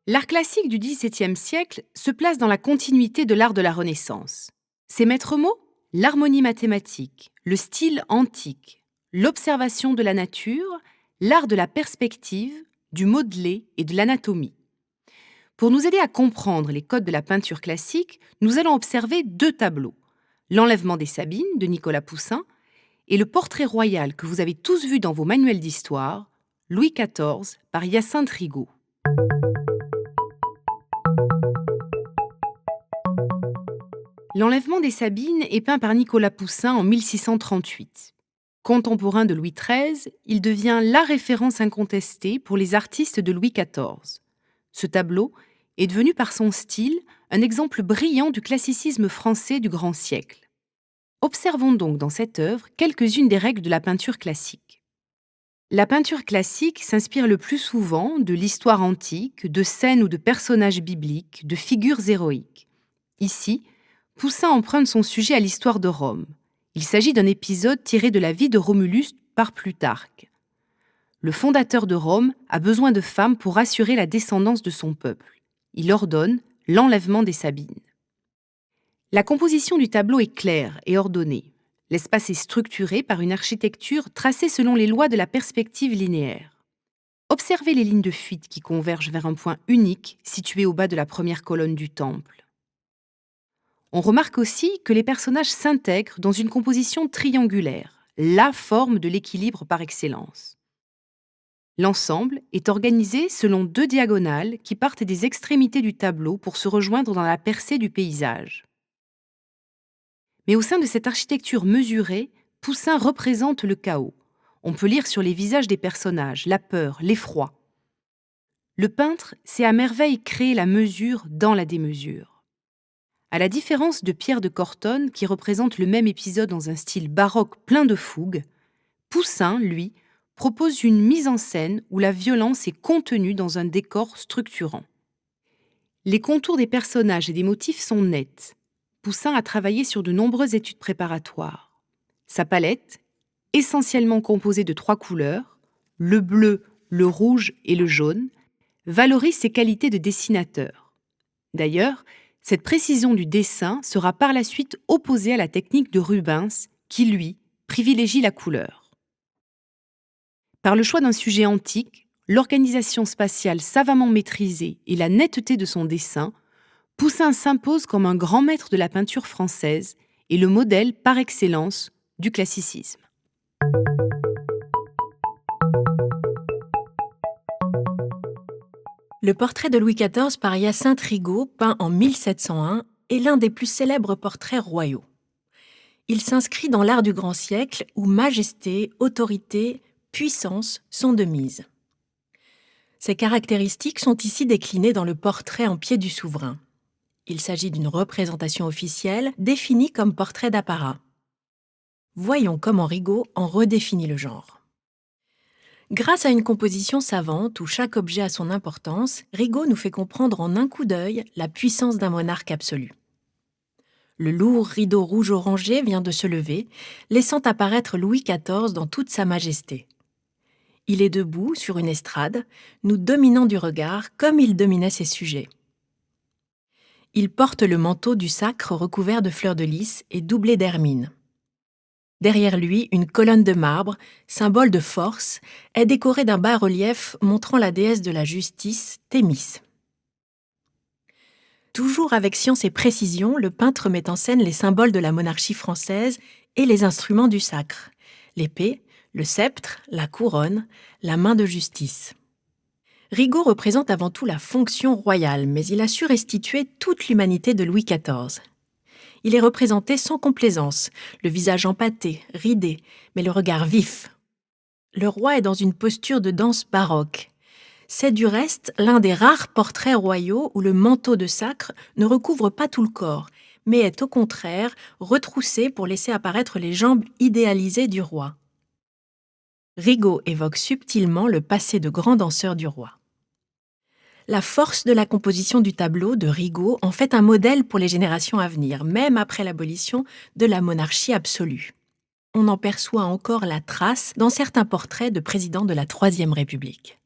L'art classique du XVIIe siècle se place dans la continuité de l'art de la Renaissance. Ses maîtres mots? L'harmonie mathématique, le style antique, l'observation de la nature, l'art de la perspective, du modelé et de l'anatomie. Pour nous aider à comprendre les codes de la peinture classique, nous allons observer deux tableaux. L'Enlèvement des Sabines de Nicolas Poussin et le portrait royal que vous avez tous vu dans vos manuels d'histoire, Louis XIV par Hyacinthe Rigaud. L'Enlèvement des Sabines est peint par Nicolas Poussin en 1638. Contemporain de Louis XIII, il devient la référence incontestée pour les artistes de Louis XIV. Ce tableau est devenu par son style un exemple brillant du classicisme français du grand siècle. Observons donc dans cette œuvre quelques-unes des règles de la peinture classique. La peinture classique s'inspire le plus souvent de l'histoire antique, de scènes ou de personnages bibliques, de figures héroïques. Ici, Poussin emprunte son sujet à l'histoire de Rome. Il s'agit d'un épisode tiré de la vie de Romulus par Plutarque. Le fondateur de Rome a besoin de femmes pour assurer la descendance de son peuple. Il ordonne l'enlèvement des Sabines. La composition du tableau est claire et ordonnée. L'espace est structuré par une architecture tracée selon les lois de la perspective linéaire. Observez les lignes de fuite qui convergent vers un point unique situé au bas de la première colonne du temple. On remarque aussi que les personnages s'intègrent dans une composition triangulaire, la forme de l'équilibre par excellence. L'ensemble est organisé selon deux diagonales qui partent des extrémités du tableau pour se rejoindre dans la percée du paysage. Mais au sein de cette architecture mesurée, Poussin représente le chaos. On peut lire sur les visages des personnages la peur, l'effroi. Le peintre sait à merveille créer la mesure dans la démesure. À la différence de Pierre de Cortone, qui représente le même épisode dans un style baroque plein de fougue, Poussin, lui, propose une mise en scène où la violence est contenue dans un décor structurant. Les contours des personnages et des motifs sont nets. Poussin a travaillé sur de nombreuses études préparatoires. Sa palette, essentiellement composée de 3 couleurs, le bleu, le rouge et le jaune, valorise ses qualités de dessinateur. D'ailleurs, cette précision du dessin sera par la suite opposée à la technique de Rubens, qui, lui, privilégie la couleur. Par le choix d'un sujet antique, l'organisation spatiale savamment maîtrisée et la netteté de son dessin, Poussin s'impose comme un grand maître de la peinture française et le modèle par excellence du classicisme. Le portrait de Louis XIV par Hyacinthe Rigaud, peint en 1701, est l'un des plus célèbres portraits royaux. Il s'inscrit dans l'art du grand siècle où majesté, autorité, puissance sont de mise. Ces caractéristiques sont ici déclinées dans le portrait en pied du souverain. Il s'agit d'une représentation officielle définie comme portrait d'apparat. Voyons comment Rigaud en redéfinit le genre. Grâce à une composition savante où chaque objet a son importance, Rigaud nous fait comprendre en un coup d'œil la puissance d'un monarque absolu. Le lourd rideau rouge-orangé vient de se lever, laissant apparaître Louis XIV dans toute sa majesté. Il est debout sur une estrade, nous dominant du regard comme il dominait ses sujets. Il porte le manteau du sacre recouvert de fleurs de lys et doublé d'hermine. Derrière lui, une colonne de marbre, symbole de force, est décorée d'un bas-relief montrant la déesse de la justice, Thémis. Toujours avec science et précision, le peintre met en scène les symboles de la monarchie française et les instruments du sacre, l'épée, le sceptre, la couronne, la main de justice. Rigaud représente avant tout la fonction royale, mais il a su restituer toute l'humanité de Louis XIV. Il est représenté sans complaisance, le visage empâté, ridé, mais le regard vif. Le roi est dans une posture de danse baroque. C'est du reste l'un des rares portraits royaux où le manteau de sacre ne recouvre pas tout le corps, mais est au contraire retroussé pour laisser apparaître les jambes idéalisées du roi. Rigaud évoque subtilement le passé de grand danseur du roi. La force de la composition du tableau de Rigaud en fait un modèle pour les générations à venir, même après l'abolition de la monarchie absolue. On en perçoit encore la trace dans certains portraits de présidents de la Troisième République.